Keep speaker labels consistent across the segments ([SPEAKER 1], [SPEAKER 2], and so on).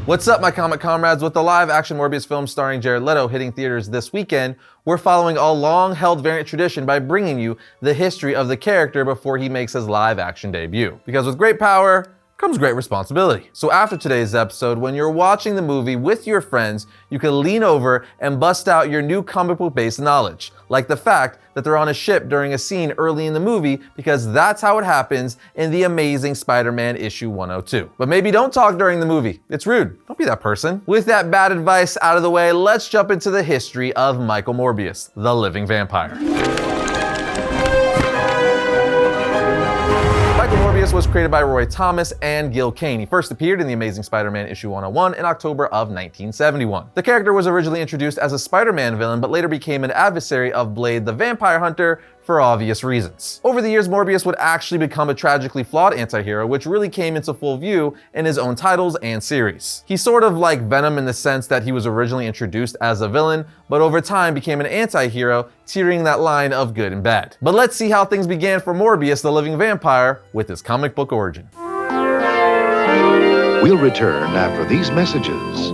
[SPEAKER 1] What's up, my comic comrades? With the live-action Morbius film starring Jared Leto hitting theaters this weekend, we're following a long-held variant tradition by bringing you the history of the character before he makes his live-action debut. Because with great power comes great responsibility. So after today's episode, when you're watching the movie with your friends, you can lean over and bust out your new comic book-based knowledge, like the fact that they're on a ship during a scene early in the movie, because that's how it happens in The Amazing Spider-Man issue 102. But maybe don't talk during the movie. It's rude. Don't be that person. With that bad advice out of the way, let's jump into the history of Michael Morbius, the living vampire. Michael Morbius was created by Roy Thomas and Gil Kane. He first appeared in The Amazing Spider-Man issue 101 in October of 1971. The character was originally introduced as a Spider-Man villain, but later became an adversary of Blade the Vampire Hunter for obvious reasons. Over the years, Morbius would actually become a tragically flawed anti-hero, which really came into full view in his own titles and series. He's sort of like Venom in the sense that he was originally introduced as a villain, but over time became an anti-hero, teetering that line of good and bad. But let's see how things began for Morbius, the living vampire, with his comic book origin.
[SPEAKER 2] We'll return after these messages.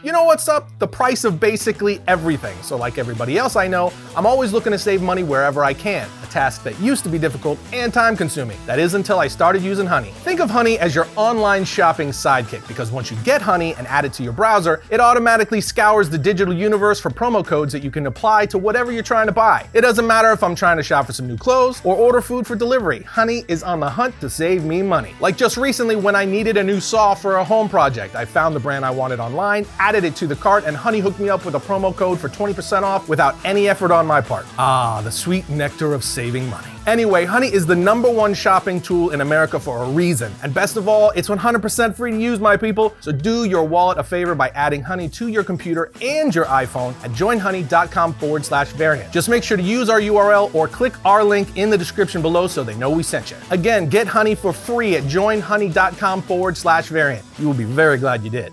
[SPEAKER 3] You know what's up? The price of basically everything. So like everybody else I know, I'm always looking to save money wherever I can. A task that used to be difficult and time consuming. That is until I started using Honey. Think of Honey as your online shopping sidekick, because once you get Honey and add it to your browser, it automatically scours the digital universe for promo codes that you can apply to whatever you're trying to buy. It doesn't matter if I'm trying to shop for some new clothes or order food for delivery. Honey is on the hunt to save me money. Like just recently when I needed a new saw for a home project, I found the brand I wanted online, added it to the cart, and Honey hooked me up with a promo code for 20% off without any effort on my part. Ah, the sweet nectar of saving money. Anyway, Honey is the #1 shopping tool in America for a reason. And best of all, it's 100% free to use, my people. So do your wallet a favor by adding Honey to your computer and your iPhone at joinhoney.com/variant. Just make sure to use our URL or click our link in the description below so they know we sent you. Again, get Honey for free at joinhoney.com/variant. You will be very glad you did.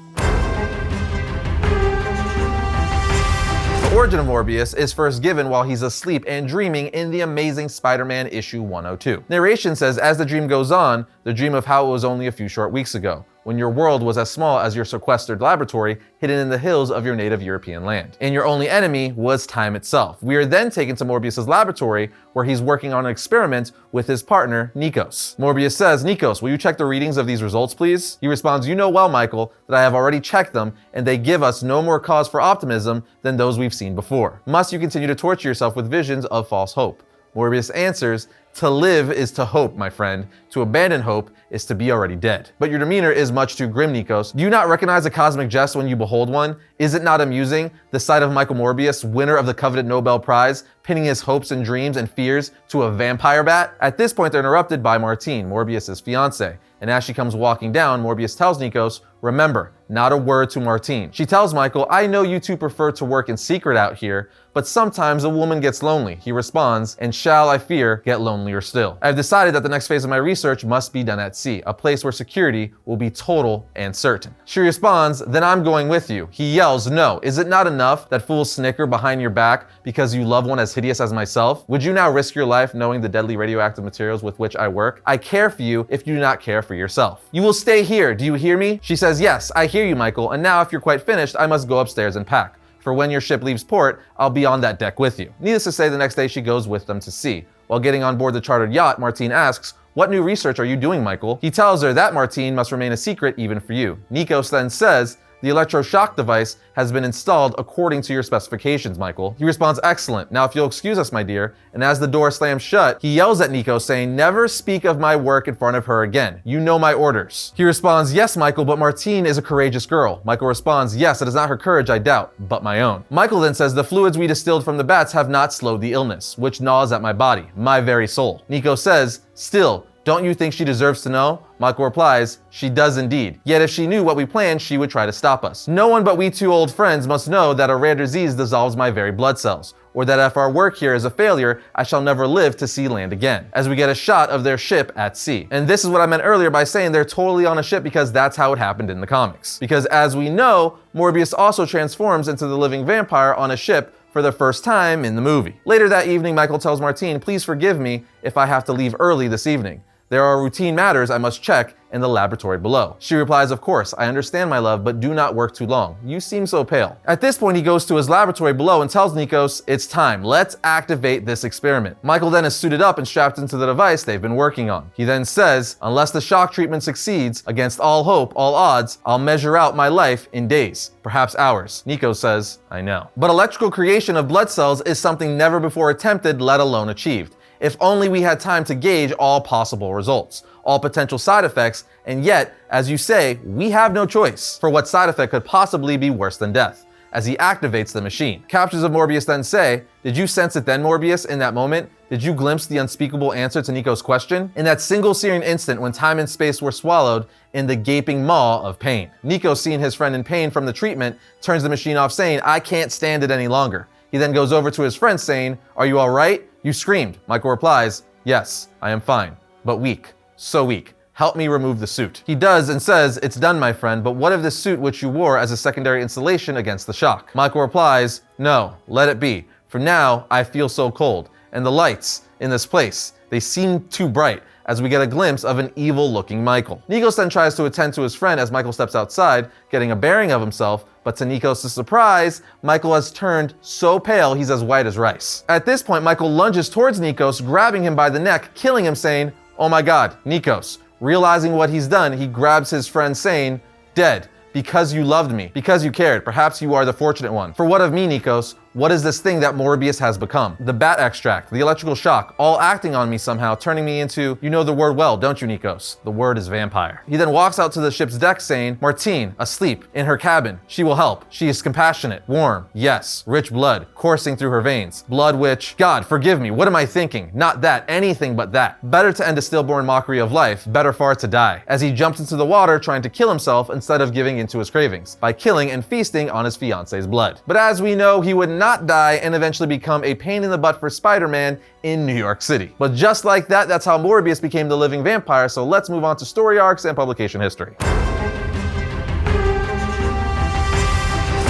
[SPEAKER 1] The origin of Morbius is first given while he's asleep and dreaming in The Amazing Spider-Man issue 102. Narration says, as the dream goes on, the dream of how it was only a few short weeks ago, when your world was as small as your sequestered laboratory hidden in the hills of your native European land. And your only enemy was time itself. We are then taken to Morbius' laboratory, where he's working on an experiment with his partner, Nikos. Morbius says, "Nikos, will you check the readings of these results, please?" He responds, "You know well, Michael, that I have already checked them, and they give us no more cause for optimism than those we've seen before. Must you continue to torture yourself with visions of false hope?" Morbius answers, "To live is to hope, my friend. To abandon hope is to be already dead. But your demeanor is much too grim, Nikos. Do you not recognize a cosmic jest when you behold one? Is it not amusing, the sight of Michael Morbius, winner of the coveted Nobel Prize, pinning his hopes and dreams and fears to a vampire bat?" At this point, they're interrupted by Martine, Morbius' fiancée. And as she comes walking down, Morbius tells Nikos, "Remember, not a word to Martine." She tells Michael, "I know you two prefer to work in secret out here, but sometimes a woman gets lonely." He responds, "And shall, I fear, get lonelier still. I've decided that the next phase of my research must be done at sea, a place where security will be total and certain." She responds, "Then I'm going with you." He yells, "No, is it not enough that fools snicker behind your back because you love one as hideous as myself? Would you now risk your life knowing the deadly radioactive materials with which I work? I care for you if you do not care for yourself. You will stay here, do you hear me?" She says, "Yes, I hear you, Michael, and now if you're quite finished, I must go upstairs and pack. For when your ship leaves port, I'll be on that deck with you." Needless to say, the next day she goes with them to sea. While getting on board the chartered yacht, Martine asks, "What new research are you doing, Michael?" He tells her that Martine must remain a secret even for you. Nikos then says, "The electroshock device has been installed according to your specifications, Michael." He responds, "Excellent. Now if you'll excuse us, my dear." And as the door slams shut, he yells at Nikos saying, "Never speak of my work in front of her again. You know my orders." He responds, "Yes, Michael, but Martine is a courageous girl." Michael responds, "Yes, it is not her courage I doubt, but my own." Michael then says, "The fluids we distilled from the bats have not slowed the illness, which gnaws at my body, my very soul." Nikos says, "Still, don't you think she deserves to know?" Michael replies, "She does indeed. Yet if she knew what we planned, she would try to stop us. No one but we two old friends must know that a rare disease dissolves my very blood cells, or that if our work here is a failure, I shall never live to see land again." As we get a shot of their ship at sea. And this is what I meant earlier by saying they're totally on a ship, because that's how it happened in the comics. Because as we know, Morbius also transforms into the living vampire on a ship for the first time in the movie. Later that evening, Michael tells Martine, "Please forgive me if I have to leave early this evening. There are routine matters I must check in the laboratory below. She replies, of course, I understand, my love, but do not work too long. You seem so pale. At this point, he goes to his laboratory below and tells Nikos, it's time. Let's activate this experiment. Michael then is suited up and strapped into the device they've been working on. He then says, unless the shock treatment succeeds, against all hope, all odds, I'll measure out my life in days, perhaps hours. Nikos says, I know. But electrical creation of blood cells is something never before attempted, let alone achieved. If only we had time to gauge all possible results, all potential side effects, and yet, as you say, we have no choice for what side effect could possibly be worse than death, as he activates the machine. Captures of Morbius then say, did you sense it then, Morbius, in that moment? Did you glimpse the unspeakable answer to Nikos' question? In that single searing instant when time and space were swallowed in the gaping maw of pain. Nikos, seeing his friend in pain from the treatment, turns the machine off saying, I can't stand it any longer. He then goes over to his friend saying, are you all right? You screamed. Michael replies, yes, I am fine, but weak, so weak. Help me remove the suit. He does and says, it's done, my friend, but what of this suit which you wore as a secondary insulation against the shock? Michael replies, no, let it be. For now, I feel so cold, and the lights in this place, they seem too bright, as we get a glimpse of an evil-looking Michael. Nikos then tries to attend to his friend as Michael steps outside, getting a bearing of himself, but to Nikos' surprise, Michael has turned so pale he's as white as rice. At this point, Michael lunges towards Nikos, grabbing him by the neck, killing him, saying, oh my god, Nikos. Realizing what he's done, he grabs his friend, saying, dead, because you loved me, because you cared, perhaps you are the fortunate one. For what of me, Nikos? What is this thing that Morbius has become? The bat extract, the electrical shock, all acting on me somehow, turning me into, you know the word well, don't you, Nikos? The word is vampire. He then walks out to the ship's deck saying, Martine, asleep, in her cabin. She will help. She is compassionate, warm, yes, rich blood, coursing through her veins. Blood which, God, forgive me, what am I thinking? Not that, anything but that. Better to end a stillborn mockery of life, better far to die. As he jumps into the water trying to kill himself instead of giving into his cravings, by killing and feasting on his fiance's blood. But as we know, he would not die and eventually become a pain in the butt for Spider-Man in New York City. But just like that, that's how Morbius became the living vampire, so let's move on to story arcs and publication history.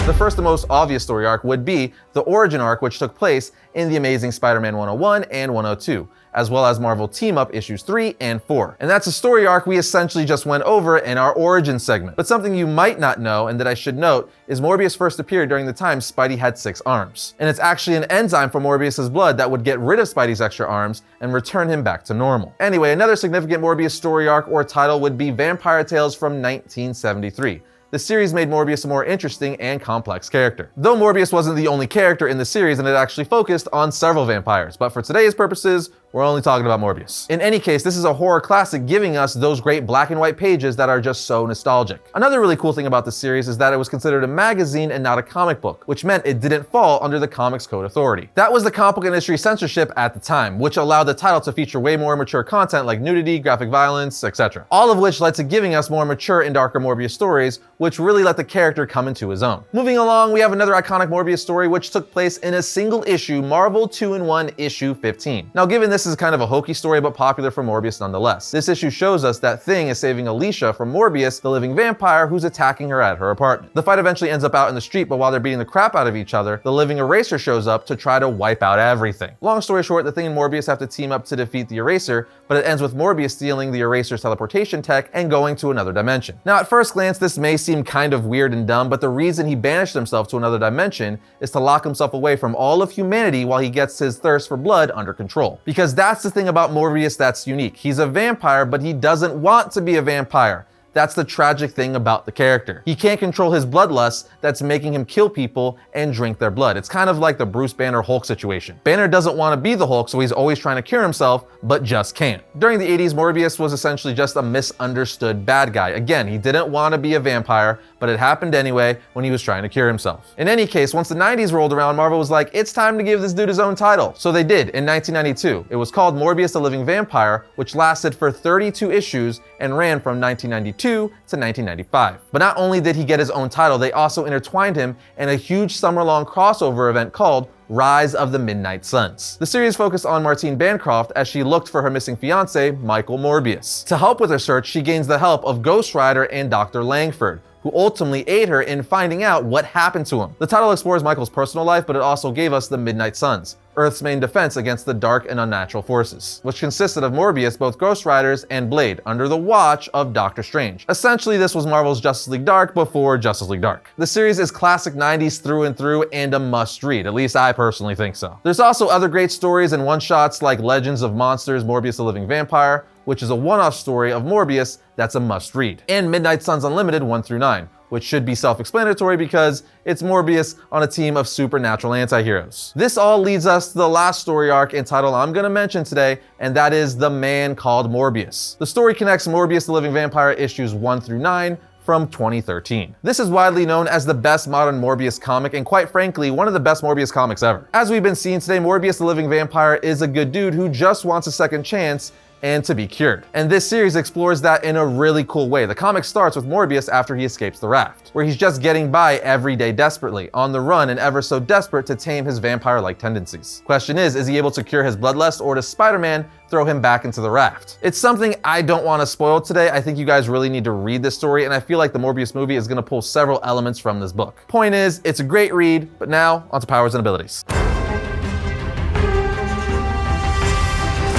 [SPEAKER 1] The first and most obvious story arc would be the origin arc, which took place in The Amazing Spider-Man 101 and 102, as well as Marvel Team-Up issues 3 and 4. And that's a story arc we essentially just went over in our origin segment. But something you might not know, and that I should note, is Morbius first appeared during the time Spidey had 6 arms. And it's actually an enzyme from Morbius's blood that would get rid of Spidey's extra arms and return him back to normal. Anyway, another significant Morbius story arc or title would be Vampire Tales from 1973. The series made Morbius a more interesting and complex character. Though Morbius wasn't the only character in the series, and it actually focused on several vampires, but for today's purposes, we're only talking about Morbius. In any case, this is a horror classic giving us those great black and white pages that are just so nostalgic. Another really cool thing about the series is that it was considered a magazine and not a comic book, which meant it didn't fall under the Comics Code Authority. That was the comic book industry censorship at the time, which allowed the title to feature way more mature content like nudity, graphic violence, etc. All of which led to giving us more mature and darker Morbius stories, which really let the character come into his own. Moving along, we have another iconic Morbius story which took place in a single issue, Marvel 2-in-1 issue 15. Now, given this is kind of a hokey story but popular for Morbius nonetheless, this issue shows us that Thing is saving Alicia from Morbius, the living vampire who's attacking her at her apartment. The fight eventually ends up out in the street, but while they're beating the crap out of each other, the living Eraser shows up to try to wipe out everything. Long story short, the Thing and Morbius have to team up to defeat the Eraser, but it ends with Morbius stealing the Eraser's teleportation tech and going to another dimension. Now, at first glance, this may seem kind of weird and dumb, but the reason he banished himself to another dimension is to lock himself away from all of humanity while he gets his thirst for blood under control. Because that's the thing about Morbius that's unique. He's a vampire, but he doesn't want to be a vampire. That's the tragic thing about the character. He can't control his bloodlust that's making him kill people and drink their blood. It's kind of like the Bruce Banner Hulk situation. Banner doesn't want to be the Hulk, so he's always trying to cure himself, but just can't. During the 80s, Morbius was essentially just a misunderstood bad guy. Again, he didn't want to be a vampire, but it happened anyway when he was trying to cure himself. In any case, once the 90s rolled around, Marvel was like, it's time to give this dude his own title. So they did in 1992. It was called Morbius the Living Vampire, which lasted for 32 issues and ran from 1992 to 1995. But not only did he get his own title, they also intertwined him in a huge summer-long crossover event called Rise of the Midnight Suns. The series focused on Martine Bancroft as she looked for her missing fiance, Michael Morbius. To help with her search, she gains the help of Ghost Rider and Dr. Langford, who ultimately aid her in finding out what happened to him. The title explores Michael's personal life, but it also gave us the Midnight Suns, Earth's main defense against the dark and unnatural forces, which consisted of Morbius, both Ghost Riders, and Blade, under the watch of Doctor Strange. Essentially, this was Marvel's Justice League Dark before Justice League Dark. The series is classic 90s through and through and a must-read, at least I personally think so. There's also other great stories and one-shots like Legends of Monsters, Morbius the Living Vampire, which is a one-off story of Morbius that's a must-read, and Midnight Suns Unlimited 1-9, which should be self-explanatory because it's Morbius on a team of supernatural anti-heroes. This all leads us to the last story arc and title I'm gonna mention today, and that is The Man Called Morbius. The story connects Morbius the Living Vampire issues 1-9 from 2013. This is widely known as the best modern Morbius comic, and quite frankly, one of the best Morbius comics ever. As we've been seeing today, Morbius the Living Vampire is a good dude who just wants a second chance and to be cured. And this series explores that in a really cool way. The comic starts with Morbius after he escapes the raft, where he's just getting by every day desperately, on the run and ever so desperate to tame his vampire-like tendencies. Question is he able to cure his bloodlust, or does Spider-Man throw him back into the raft? It's something I don't want to spoil today. I think you guys really need to read this story, and I feel like the Morbius movie is going to pull several elements from this book. Point is, it's a great read, but now onto powers and abilities.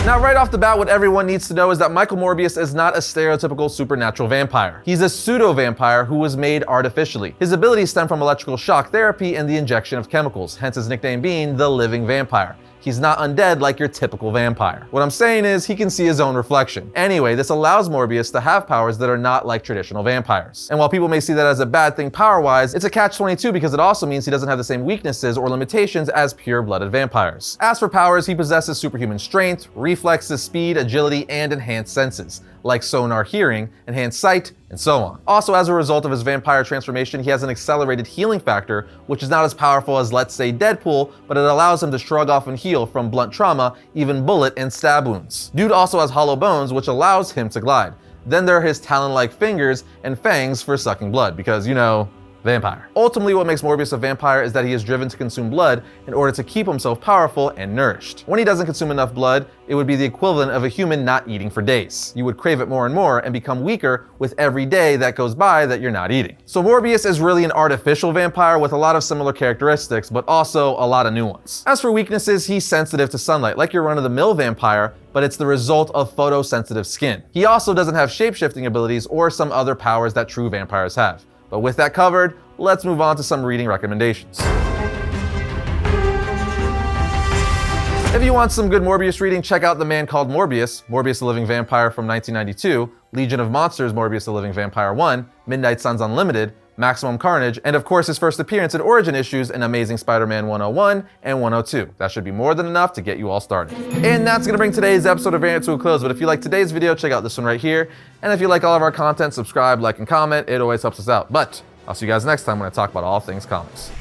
[SPEAKER 1] Now, right off the bat, what everyone needs to know is that Michael Morbius is not a stereotypical supernatural vampire. He's a pseudo-vampire who was made artificially. His abilities stem from electrical shock therapy and the injection of chemicals, hence his nickname being the Living Vampire. He's not undead like your typical vampire. What I'm saying is he can see his own reflection. Anyway, this allows Morbius to have powers that are not like traditional vampires. And while people may see that as a bad thing power-wise, it's a catch-22 because it also means he doesn't have the same weaknesses or limitations as pure-blooded vampires. As for powers, he possesses superhuman strength, reflexes, speed, agility, and enhanced senses, like sonar hearing, enhanced sight, and so on. Also, as a result of his vampire transformation, he has an accelerated healing factor, which is not as powerful as, let's say, Deadpool, but it allows him to shrug off and heal from blunt trauma, even bullet and stab wounds. Dude also has hollow bones, which allows him to glide. Then there are his talon-like fingers and fangs for sucking blood, because, you know, vampire. Ultimately, what makes Morbius a vampire is that he is driven to consume blood in order to keep himself powerful and nourished. When he doesn't consume enough blood, it would be the equivalent of a human not eating for days. You would crave it more and more and become weaker with every day that goes by that you're not eating. So Morbius is really an artificial vampire with a lot of similar characteristics, but also a lot of new ones. As for weaknesses, he's sensitive to sunlight, like your run-of-the-mill vampire, but it's the result of photosensitive skin. He also doesn't have shape-shifting abilities or some other powers that true vampires have. But with that covered, let's move on to some reading recommendations. If you want some good Morbius reading, check out The Man Called Morbius, Morbius the Living Vampire from 1992, Legion of Monsters, Morbius the Living Vampire 1, Midnight Suns Unlimited, Maximum Carnage, and of course his first appearance in Origin issues in Amazing Spider-Man 101 and 102. That should be more than enough to get you all started. And that's gonna bring today's episode of Variant to a close, but if you like today's video, check out this one right here. And if you like all of our content, subscribe, like, and comment. It always helps us out. But I'll see you guys next time when I talk about all things comics.